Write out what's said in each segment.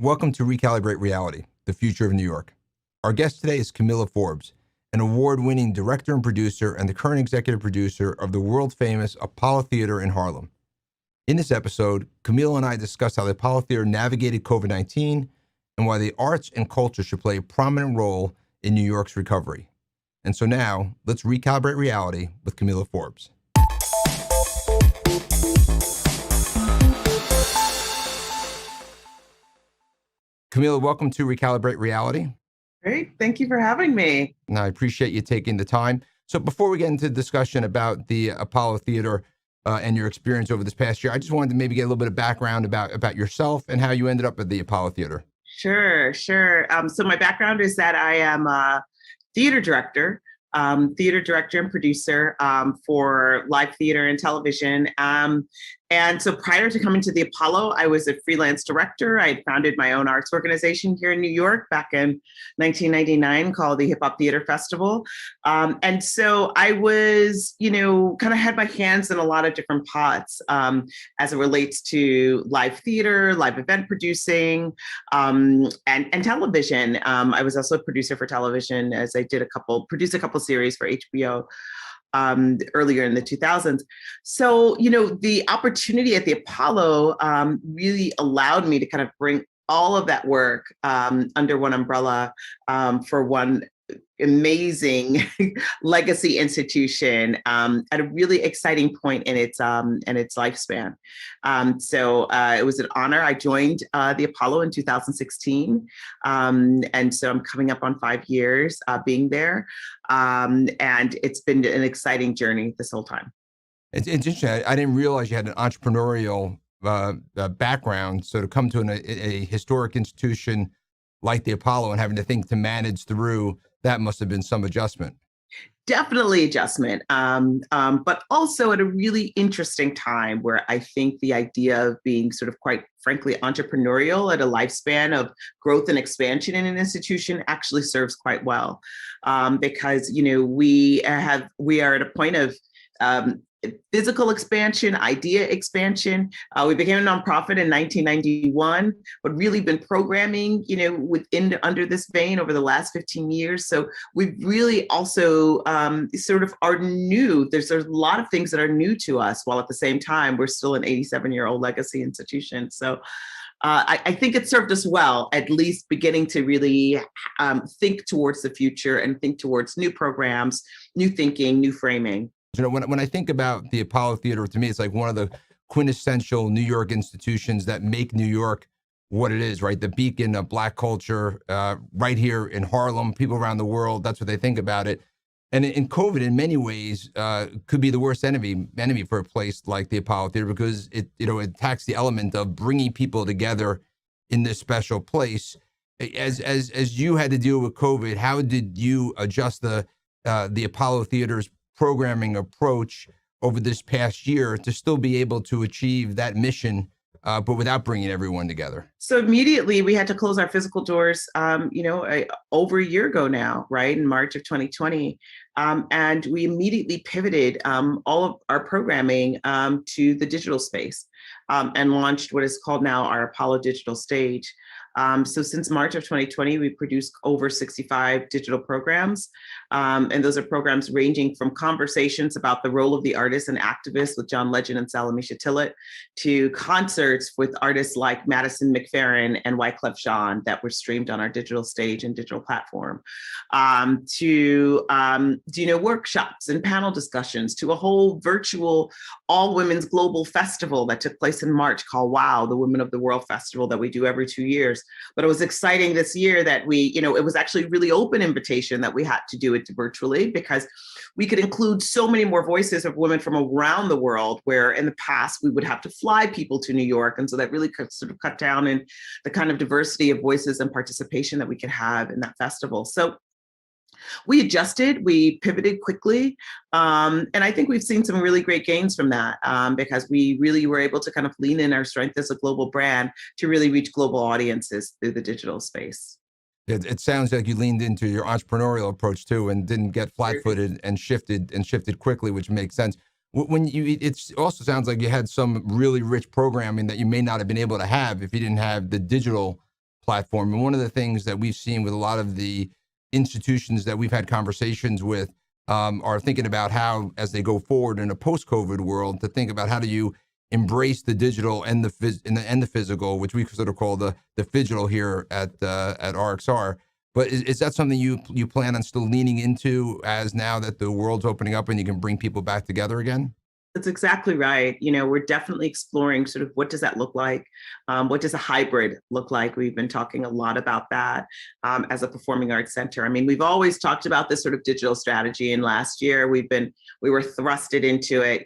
Welcome to Recalibrate Reality, the future of New York. Our guest today is Kamilah Forbes, an award-winning director and producer and the current executive producer of the world-famous Apollo Theater in Harlem. In this episode, Kamilah and I discuss how the Apollo Theater navigated COVID-19 and why the arts and culture should play a prominent role in New York's recovery. And so now, let's recalibrate reality with Kamilah Forbes. Kamilah, welcome to Recalibrate Reality. Great. Thank you for having me. And I appreciate you taking the time. So before we get into discussion about the Apollo Theater and your experience over this past year, I just wanted to maybe get a little bit of background about yourself and how you ended up at the Apollo Theater. Sure. So my background is that I am a theater director and producer for live theater and television. And so prior to coming to the Apollo, I was a freelance director. I had founded my own arts organization here in New York back in 1999 called the Hip Hop Theater Festival. And so I was, kind of had my hands in a lot of different pots as it relates to live theater, live event producing, and television. I was also a producer for television as I produced a couple series for HBO. Earlier in the 2000s. So, the opportunity at the Apollo really allowed me to kind of bring all of that work under one umbrella for one amazing legacy institution at a really exciting point in its lifespan. So it was an honor. I joined the Apollo in 2016. And so I'm coming up on 5 years being there. And it's been an exciting journey this whole time. It's interesting. I didn't realize you had an entrepreneurial background. So to come to a historic institution like the Apollo and having to think to manage through, that must have been some adjustment. Definitely adjustment, but also at a really interesting time where I think the idea of being sort of quite frankly entrepreneurial at a lifespan of growth and expansion in an institution actually serves quite well, because we are at a point of physical expansion, idea expansion. We became a nonprofit in 1991, but really been programming, under this vein over the last 15 years. So we really also sort of are new. There's a lot of things that are new to us, while at the same time, we're still an 87-year-old legacy institution. So I think it served us well, at least beginning to really think towards the future and think towards new programs, new thinking, new framing. When I think about the Apollo Theater, to me, it's like one of the quintessential New York institutions that make New York what it is, right? The beacon of Black culture right here in Harlem, people around the world, that's what they think about it. And in COVID, in many ways, could be the worst enemy for a place like the Apollo Theater, because it attacks the element of bringing people together in this special place. As you had to deal with COVID, how did you adjust the Apollo Theater's programming approach over this past year to still be able to achieve that mission, but without bringing everyone together? So immediately we had to close our physical doors, over a year ago now, right, in March of 2020. And we immediately pivoted all of our programming to the digital space and launched what is called now our Apollo Digital Stage. So since March of 2020, we produced over 65 digital programs. And those are programs ranging from conversations about the role of the artist and activist with John Legend and Salamisha Tillett, to concerts with artists like Madison McFerrin and Wyclef Jean that were streamed on our digital stage and digital platform, to workshops and panel discussions, to a whole virtual all women's global festival that took place in March called WOW, the Women of the World Festival that we do every 2 years. But it was exciting this year that it was actually really open invitation that we had to do it virtually, because we could include so many more voices of women from around the world, where in the past we would have to fly people to New York. And so that really could sort of cut down in the kind of diversity of voices and participation that we could have in that festival. So we adjusted, we pivoted quickly. And I think we've seen some really great gains from that, because we really were able to kind of lean in our strength as a global brand to really reach global audiences through the digital space. It sounds like you leaned into your entrepreneurial approach too, and didn't get flat-footed and shifted quickly, which makes sense. It also sounds like you had some really rich programming that you may not have been able to have if you didn't have the digital platform. And one of the things that we've seen with a lot of the institutions that we've had conversations with are thinking about how, as they go forward in a post-COVID world, to think about how do you embrace the digital and the physical, which we sort of call the phygital here at RXR. But is that something you plan on still leaning into as now that the world's opening up and you can bring people back together again? That's exactly right. We're definitely exploring sort of what does that look like? What does a hybrid look like? We've been talking a lot about that as a performing arts center. I mean, we've always talked about this sort of digital strategy, and last year we were thrusted into it.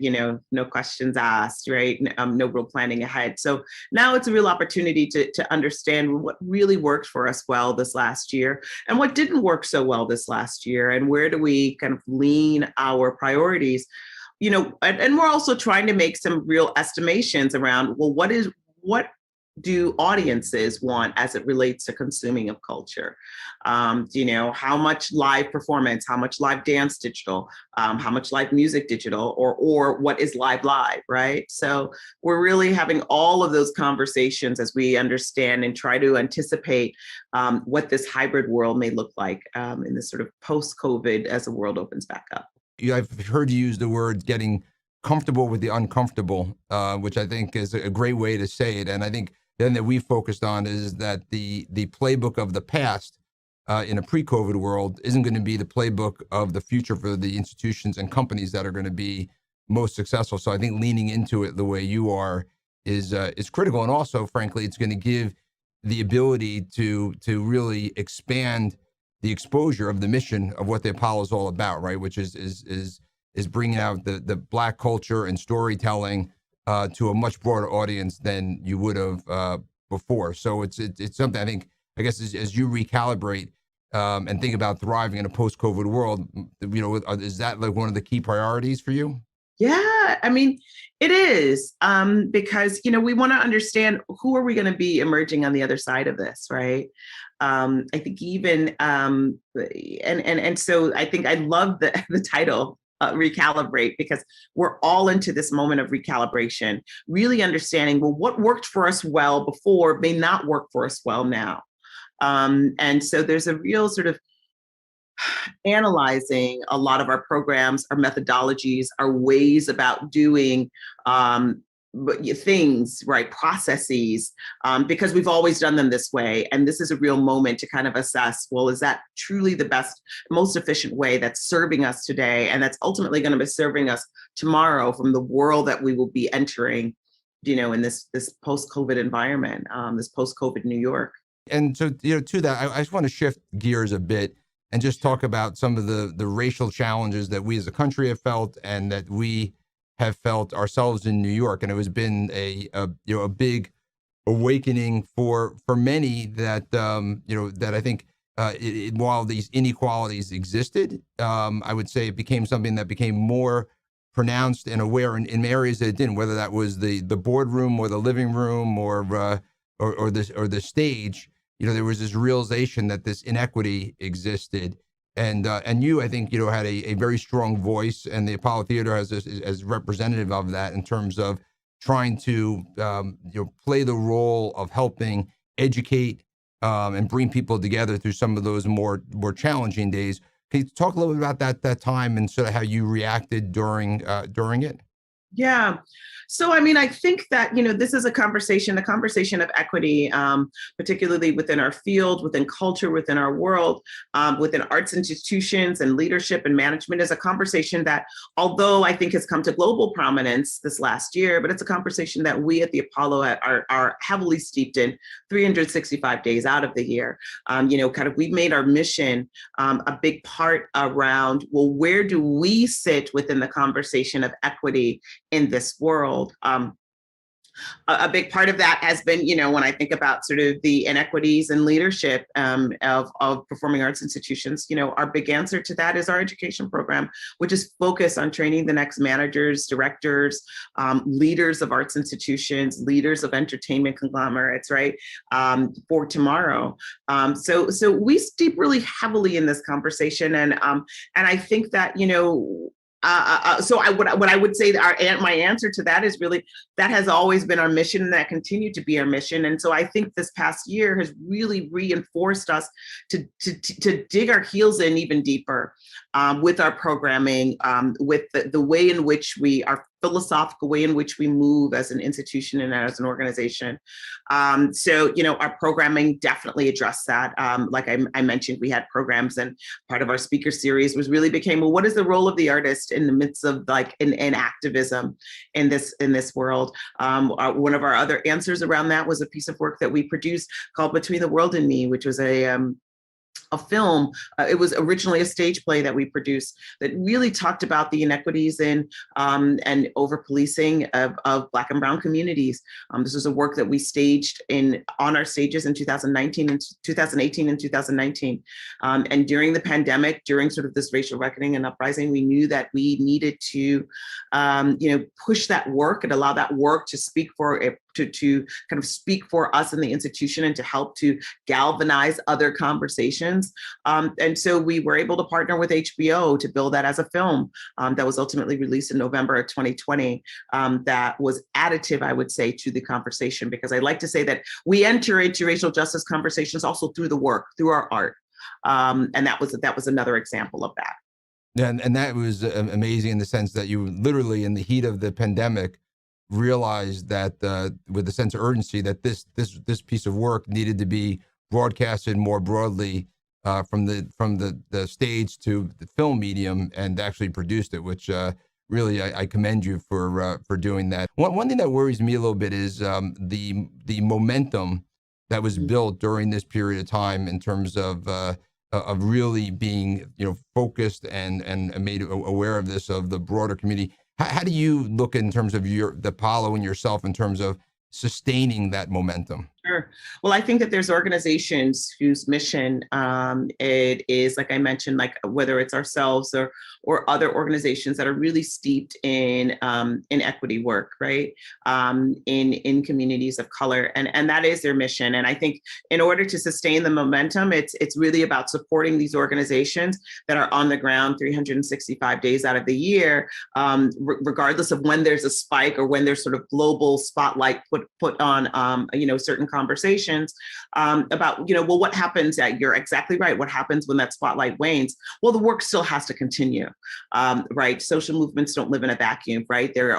No questions asked, right? No real planning ahead. So now it's a real opportunity to understand what really worked for us well this last year and what didn't work so well this last year, and where do we kind of lean our priorities. And we're also trying to make some real estimations around, well, what do audiences want as it relates to consuming of culture? How much live performance, how much live dance digital, how much live music digital, or what is live, right? So we're really having all of those conversations as we understand and try to anticipate what this hybrid world may look like in this sort of post-COVID as the world opens back up. I've heard you use the word getting comfortable with the uncomfortable, which I think is a great way to say it. And I think then that we focused on is that the playbook of the past in a pre-COVID world isn't going to be the playbook of the future for the institutions and companies that are going to be most successful. So I think leaning into it the way you are is critical. And also, frankly, it's going to give the ability to really expand the exposure of the mission of what the Apollo is all about, right? Which is bringing out the Black culture and storytelling to a much broader audience than you would have before. So it's something I guess as you recalibrate and think about thriving in a post-COVID world, is that like one of the key priorities for you? Yeah, I mean, it is because we want to understand who are we going to be emerging on the other side of this, right? I think even and so I think I love the title Recalibrate, because we're all into this moment of recalibration, really understanding, well, what worked for us well before may not work for us well now. And so there's a real sort of analyzing a lot of our programs, our methodologies, our ways about doing things, right, processes, because we've always done them this way. And this is a real moment to kind of assess, well, is that truly the best, most efficient way that's serving us today? And that's ultimately going to be serving us tomorrow from the world that we will be entering, in this post-COVID environment, this post-COVID New York. And so, to that, I just want to shift gears a bit and just talk about some of the racial challenges that we as a country have felt and that we have felt ourselves in New York. And it has been a big awakening for many that, that I think while these inequalities existed, I would say it became something that became more pronounced and aware in areas that it didn't, whether that was the boardroom or the living room or the stage. There was this realization that this inequity existed. And you, I think, had a very strong voice, and the Apollo Theater as representative of that in terms of trying to play the role of helping educate and bring people together through some of those more challenging days. Can you talk a little bit about that time and sort of how you reacted during it? Yeah. So, I mean, I think that, this is a conversation of equity, particularly within our field, within culture, within our world, within arts institutions and leadership and management, is a conversation that, although I think has come to global prominence this last year, but it's a conversation that we at the Apollo are heavily steeped in 365 days out of the year. We've made our mission a big part around, well, where do we sit within the conversation of equity in this world? A big part of that has been, when I think about sort of the inequities in leadership of performing arts institutions, our big answer to that is our education program, which is focused on training the next managers, directors, leaders of arts institutions, leaders of entertainment conglomerates, right, for tomorrow. So we steep really heavily in this conversation, and I think that What I would say that my answer to that is really that has always been our mission, and that continued to be our mission. And so I think this past year has really reinforced us to dig our heels in even deeper with our programming, with the way in which our philosophical way in which we move as an institution and as an organization. Our programming definitely addressed that. Like I mentioned, we had programs, and part of our speaker series became, well, what is the role of the artist in the midst of in activism in this world? One of our other answers around that was a piece of work that we produced called Between the World and Me, which was a film. It was originally a stage play that we produced that really talked about the inequities in and over policing of Black and Brown communities. This was a work that we staged on our stages in 2018 and 2019. And during the pandemic, during sort of this racial reckoning and uprising, we knew that we needed to push that work and allow that work to speak for it, to kind of speak for us in the institution and to help to galvanize other conversations. And so we were able to partner with HBO to build that as a film that was ultimately released in November of 2020. That was additive, I would say, to the conversation, because I like to say that we enter into racial justice conversations also through the work, through our art. And that was another example of that. And that was amazing in the sense that you literally, in the heat of the pandemic, realized that with a sense of urgency that this piece of work needed to be broadcasted more broadly from the stage to the film medium, and actually produced it, which really I commend you for doing that. One thing that worries me a little bit is the momentum that was built during this period of time in terms of really being focused and made aware of this, of the broader community. How do you look in terms of the Apollo and yourself in terms of sustaining that momentum? Sure. Well, I think that there's organizations whose mission it is, like I mentioned, like whether it's ourselves or other organizations that are really steeped in equity work, right? In communities of color, and that is their mission. And I think in order to sustain the momentum, it's really about supporting these organizations that are on the ground 365 days out of the year, regardless of when there's a spike or when there's sort of global spotlight put on certain conversations about, well, what happens you're exactly right. What happens when that spotlight wanes? Well, the work still has to continue, right? Social movements don't live in a vacuum, right? There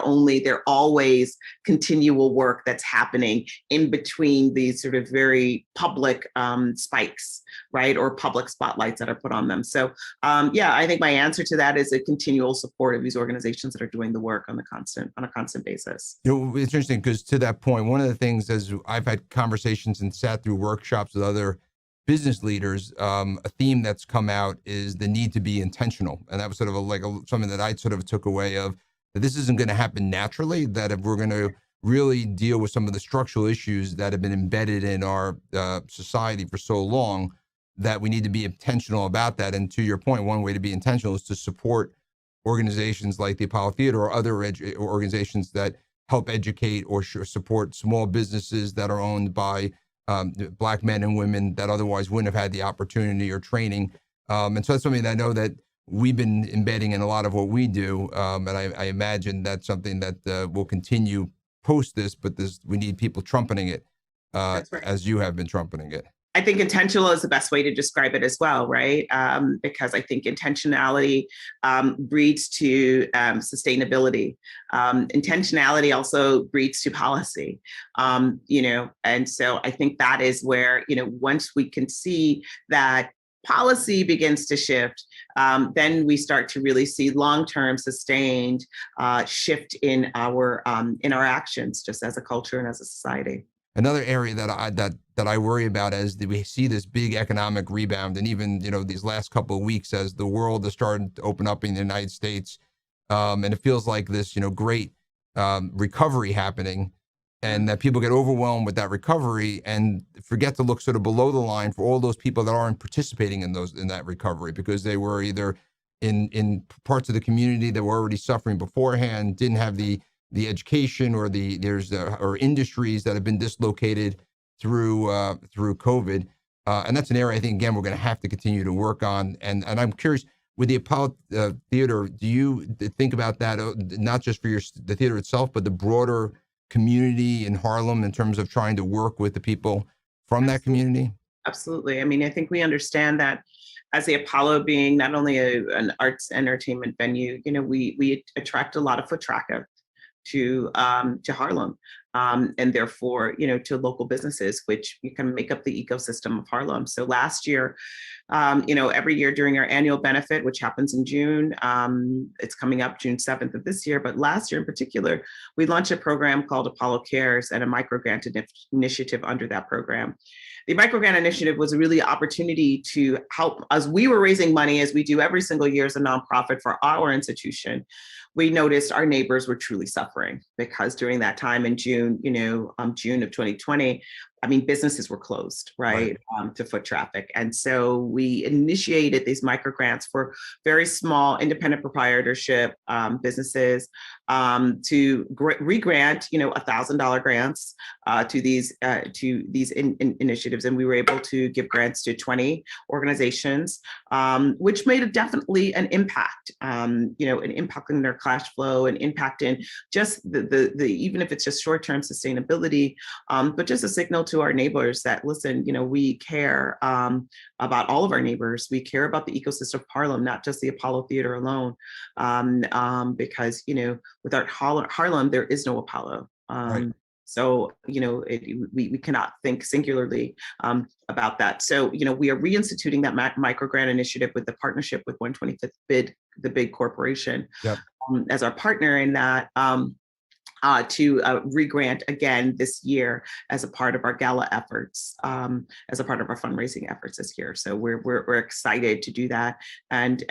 always continual work that's happening in between these sort of very public spikes, right? Or public spotlights that are put on them. So I think my answer to that is a continual support of these organizations that are doing the work on a constant basis. It's interesting because to that point, one of the things, as I've had conversations and sat through workshops with other business leaders, a theme that's come out is the need to be intentional. And that was sort of something that I sort of took away of, that this isn't going to happen naturally, that if we're going to really deal with some of the structural issues that have been embedded in our society for so long, that we need to be intentional about that. And to your point, one way to be intentional is to support organizations like the Apollo Theater or other organizations that help educate or support small businesses that are owned by Black men and women that otherwise wouldn't have had the opportunity or training. And so that's something that I know that we've been embedding in a lot of what we do. And I imagine that's something that will continue post this, but we need people trumpeting it That's right. as you have been trumpeting it. I think intentional is the best way to describe it as well, right? Because I think intentionality breeds to sustainability. Intentionality also breeds to policy, and so I think that is where, once we can see that policy begins to shift, then we start to really see long-term sustained shift in our actions, just as a culture and as a society. Another area that I worry about as we see this big economic rebound, and even these last couple of weeks as the world is starting to open up in the United States, and it feels like this great recovery happening, and that people get overwhelmed with that recovery and forget to look sort of below the line for all those people that aren't participating in that recovery because they were either in parts of the community that were already suffering beforehand, didn't have the education, or or industries that have been dislocated through COVID, and that's an area I think again we're going to have to continue to work on. And I'm curious, with the Apollo Theater, do you think about that not just for the theater itself, but the broader community in Harlem in terms of trying to work with the people from that Absolutely. community? Absolutely. I mean, I think we understand that as the Apollo being not only an arts entertainment venue, we attract a lot of foot traffic to Harlem, and therefore, to local businesses, which you can make up the ecosystem of Harlem. So last year, every year during our annual benefit, which happens in June, it's coming up June 7th of this year. But last year in particular, we launched a program called Apollo Cares and a microgrant initiative under that program. The microgrant initiative was a really opportunity to help as we were raising money, as we do every single year as a nonprofit for our institution. We noticed our neighbors were truly suffering because during that time in June, June of 2020, I mean, businesses were closed, Right. right, to foot traffic. And so we initiated these microgrants for very small independent proprietorship businesses to re-grant, $1,000 grants to these initiatives. And we were able to give grants to 20 organizations, which made definitely an impact, an impact in their cash flow, an impact in just the even if it's just short-term sustainability, but just a signal to our neighbors that, listen, we care about all of our neighbors. We care about the ecosystem of Harlem, not just the Apollo Theater alone, because, without Harlem, there is no Apollo. Right. So, we cannot think singularly about that. So, we are reinstituting that microgrant initiative with the partnership with 125th Bid, the big corporation, Yep. as our partner in that. To re-grant again this year as a part of our gala efforts, as a part of our fundraising efforts this year. So we're excited to do that, and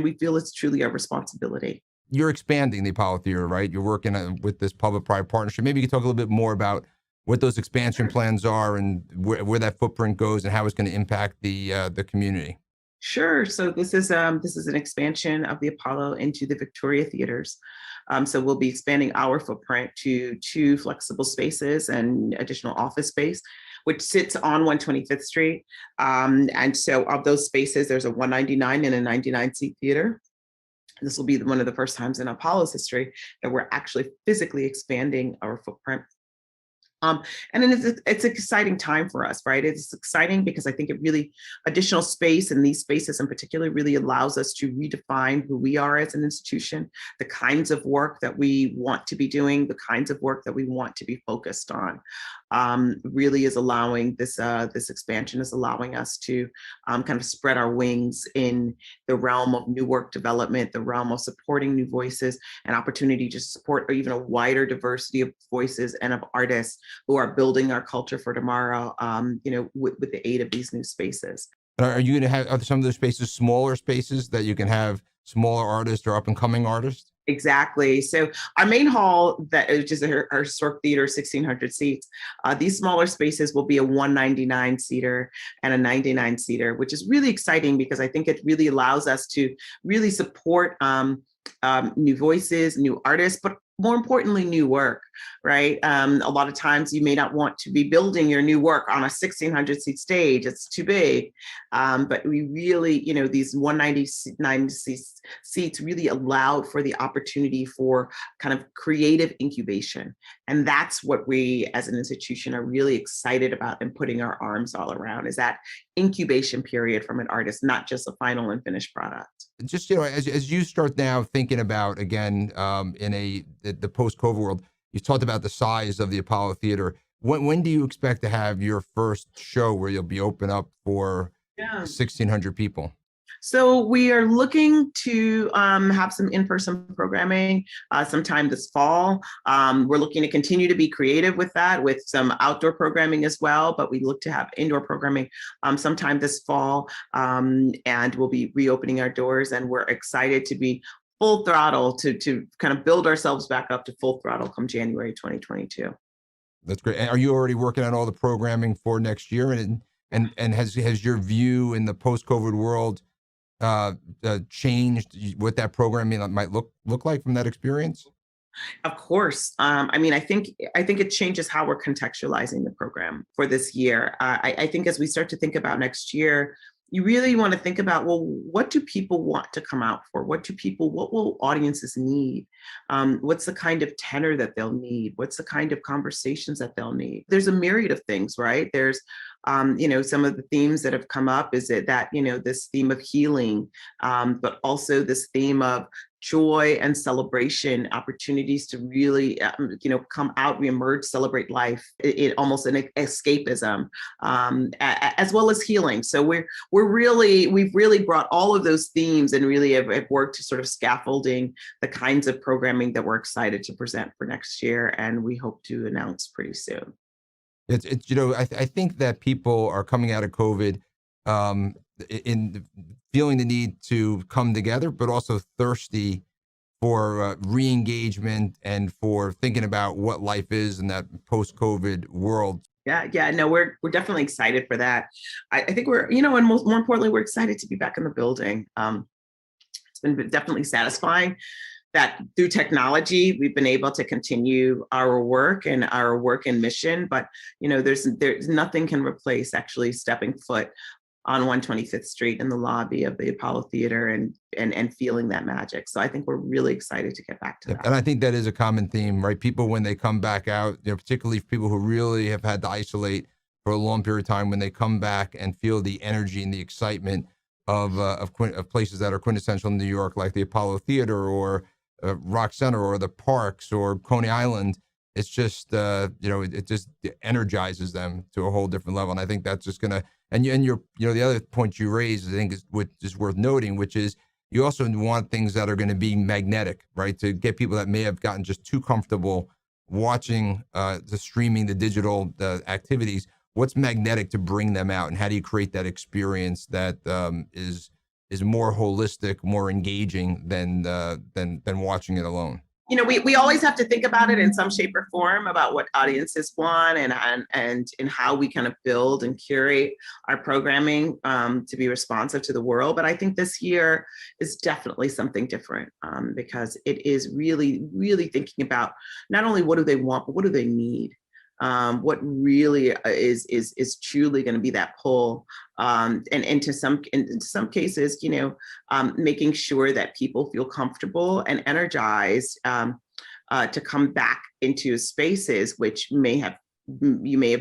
we feel it's truly our responsibility. You're expanding the Apollo Theater, right? You're working with this public-private partnership. Maybe you could talk a little bit more about what those expansion plans are and where that footprint goes and how it's going to impact the community. Sure. So this is an expansion of the Apollo into the Victoria theaters. So we'll be expanding our footprint to 2 flexible spaces and additional office space, which sits on 125th Street. And so of those spaces, there's a 199 and a 99 seat theater. This will be one of the first times in Apollo's history that we're actually physically expanding our footprint. And then it's an exciting time for us, right? It's exciting because I think it really, additional space in these spaces in particular really allows us to redefine who we are as an institution, the kinds of work that we want to be doing, the kinds of work that we want to be focused on. Really is allowing this expansion is allowing us to kind of spread our wings in the realm of new work development, the realm of supporting new voices, and opportunity to support even a wider diversity of voices and of artists who are building our culture for tomorrow, with the aid of these new spaces. Are you going to have, are some of those spaces smaller spaces that you can have smaller artists or up and coming artists? Exactly. So our main hall, that which is our historic theater, 1,600 seats. These smaller spaces will be a 199 seater and a 99 seater, which is really exciting because I think it really allows us to really support new voices, new artists, but more importantly, new work, right? A lot of times you may not want to be building your new work on a 1,600 seat stage. It's too big. But we really, these 199 seats really allowed for the opportunity for kind of creative incubation. And that's what we as an institution are really excited about and putting our arms all around, is that incubation period from an artist, not just a final and finished product. Just, as you start now thinking about, again, in the post-COVID world, you talked about the size of the Apollo Theater. When do you expect to have your first show where you'll be open up for Yeah. 1,600 people? So we are looking to have some in-person programming sometime this fall. We're looking to continue to be creative with that, with some outdoor programming as well, but we look to have indoor programming sometime this fall, and we'll be reopening our doors, and we're excited to be full throttle to kind of build ourselves back up to full throttle come January 2022. That's great. And are you already working on all the programming for next year? And has your view in the post-COVID world changed what that programming might look like from that experience? Of course. I mean, I think it changes how we're contextualizing the program for this year. I think as we start to think about next year, you really want to think about, well, what do people want to come out for? What will audiences need? What's the kind of tenor that they'll need? What's the kind of conversations that they'll need? There's a myriad of things, right? There's, some of the themes that have come up is that, this theme of healing, but also this theme of joy and celebration, opportunities to really, come out, reemerge, celebrate life, it almost an escapism, as well as healing. So we've really brought all of those themes and really have worked to sort of scaffolding the kinds of programming that we're excited to present for next year, and we hope to announce pretty soon. It's I think that people are coming out of COVID in feeling the need to come together, but also thirsty for re-engagement and for thinking about what life is in that post-COVID world. Yeah, no, we're definitely excited for that. I think we're, and more importantly, we're excited to be back in the building. It's been definitely satisfying that through technology, we've been able to continue our work and mission, but there's nothing can replace actually stepping foot on 125th Street in the lobby of the Apollo Theater and feeling that magic. So I think we're really excited to get back to that. And I think that is a common theme, right? People, when they come back out, particularly people who really have had to isolate for a long period of time, when they come back and feel the energy and the excitement of places that are quintessential in New York, like the Apollo Theater or Rock Center or the parks or Coney Island, it's just it just energizes them to a whole different level. And I think that's just gonna, and your the other point you raised, I think is worth noting, which is you also want things that are going to be magnetic, right? To get people that may have gotten just too comfortable watching the streaming, the digital activities. What's magnetic to bring them out, and how do you create that experience that is more holistic, more engaging than watching it alone? We always have to think about it in some shape or form about what audiences want and how we kind of build and curate our programming to be responsive to the world. But I think this year is definitely something different because it is really, really thinking about not only what do they want, but what do they need. What really is truly going to be that pull, and in some cases, making sure that people feel comfortable and energized to come back into spaces which you may have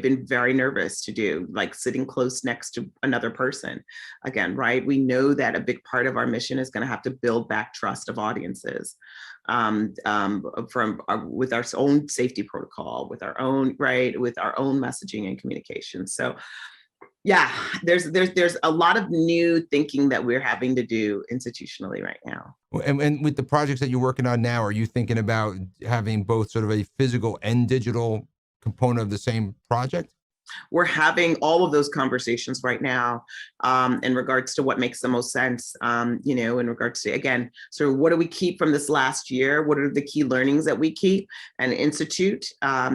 been very nervous to do, like sitting close next to another person. Again, right? We know that a big part of our mission is going to have to build back trust of audiences with our own safety protocol, with our own messaging and communication. So yeah, there's a lot of new thinking that we're having to do institutionally right now. And with the projects that you're working on now, are you thinking about having both sort of a physical and digital component of the same project? We're having all of those conversations right now in regards to what makes the most sense, in regards to, again, so what do we keep from this last year? What are the key learnings that we keep and institute?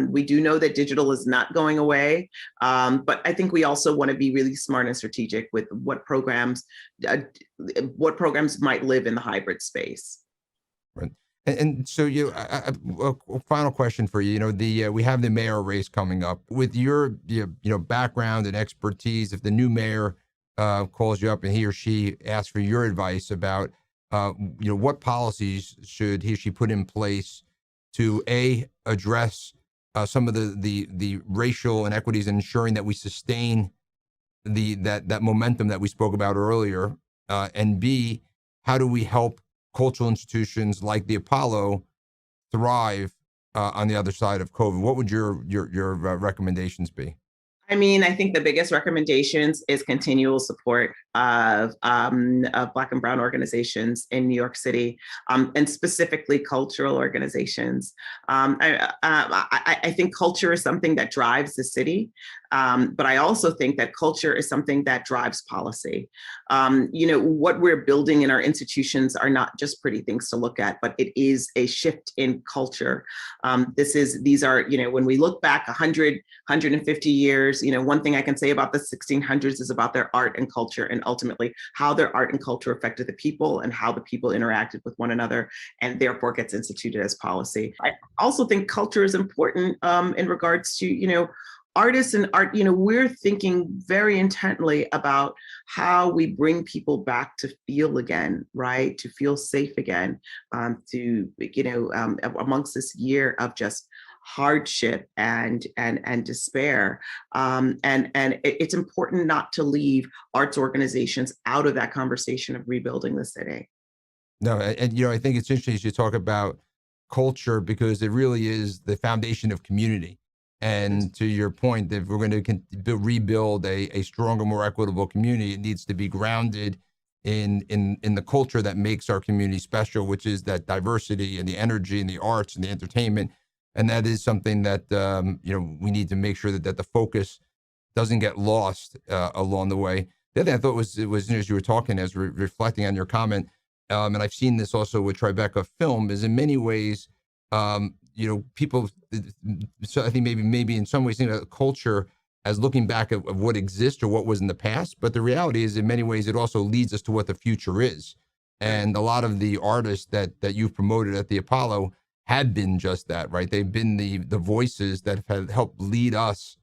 We do know that digital is not going away, but I think we also want to be really smart and strategic with what programs might live in the hybrid space. Right. And so a final question for you. We have the mayor race coming up. With your background and expertise, if the new mayor calls you up and he or she asks for your advice about what policies should he or she put in place to address some of the racial inequities and ensuring that we sustain that momentum that we spoke about earlier, and B, how do we help cultural institutions like the Apollo thrive on the other side of COVID? What would your recommendations be? I mean, I think the biggest recommendations is continual support of Black and Brown organizations in New York City, and specifically cultural organizations. I think culture is something that drives the city, but I also think that culture is something that drives policy. What we're building in our institutions are not just pretty things to look at, but it is a shift in culture. These are, when we look back 100, 150 years, one thing I can say about the 1600s is about their art and culture, and ultimately how their art and culture affected the people and how the people interacted with one another, and therefore gets instituted as policy. I also think culture is important in regards to, artists and art, we're thinking very intently about how we bring people back to feel again, right? To feel safe again, amongst this year of just hardship and despair. And it's important not to leave arts organizations out of that conversation of rebuilding the city. No, and I think it's interesting you talk about culture because it really is the foundation of community. And to your point, if we're going to rebuild a stronger, more equitable community, it needs to be grounded in the culture that makes our community special, which is that diversity and the energy and the arts and the entertainment. And that is something that we need to make sure that the focus doesn't get lost along the way. The other thing I thought was as you were talking, as reflecting on your comment, and I've seen this also with Tribeca Film, is in many ways, people. So I think maybe in some ways think about culture as looking back at what exists or what was in the past. But the reality is, in many ways, it also leads us to what the future is. And a lot of the artists that you've promoted at the Apollo have been just that, right? They've been the voices that have helped lead us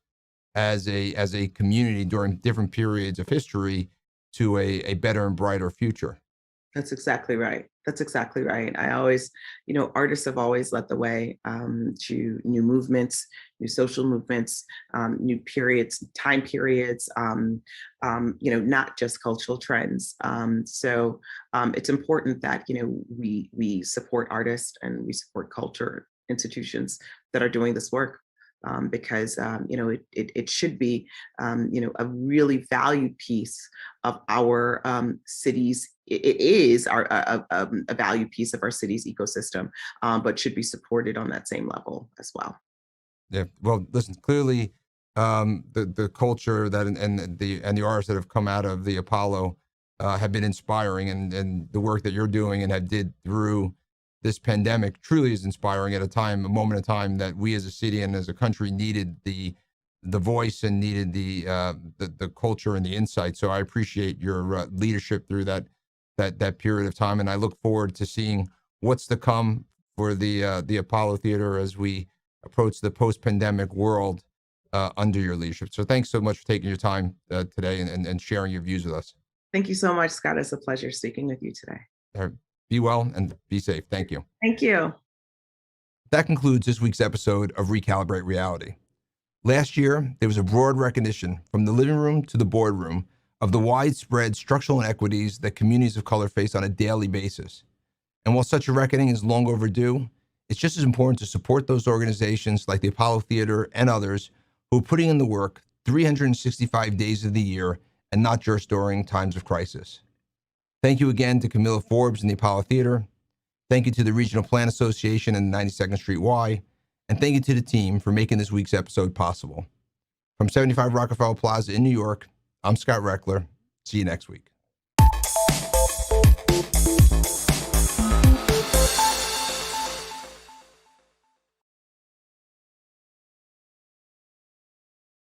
as a community during different periods of history to a better and brighter future. That's exactly right. That's exactly right. I always, artists have always led the way to new movements, new social movements, new periods, time periods, not just cultural trends. So it's important that, we support artists and we support culture institutions that are doing this work. Because it should be a really valued piece of our city's. It is a valued piece of our city's ecosystem, but should be supported on that same level as well. Yeah. Well, listen. Clearly, the culture that and the artists that have come out of the Apollo have been inspiring, and the work that you're doing and have did through this pandemic truly is inspiring at a moment in time that we as a city and as a country needed the voice and needed the culture and the insight. So I appreciate your leadership through that period of time, and I look forward to seeing what's to come for the Apollo Theater as we approach the post-pandemic world under your leadership. So thanks so much for taking your time today and sharing your views with us. Thank you so much, Scott. It's a pleasure speaking with you today. Be well and be safe. Thank you. Thank you. That concludes this week's episode of Recalibrate Reality. Last year, there was a broad recognition from the living room to the boardroom of the widespread structural inequities that communities of color face on a daily basis. And while such a reckoning is long overdue, it's just as important to support those organizations like the Apollo Theater and others who are putting in the work 365 days of the year and not just during times of crisis. Thank you again to Kamilah Forbes and the Apollo Theater. Thank you to the Regional Plan Association and 92nd Street Y. And thank you to the team for making this week's episode possible. From 75 Rockefeller Plaza in New York, I'm Scott Rechler. See you next week.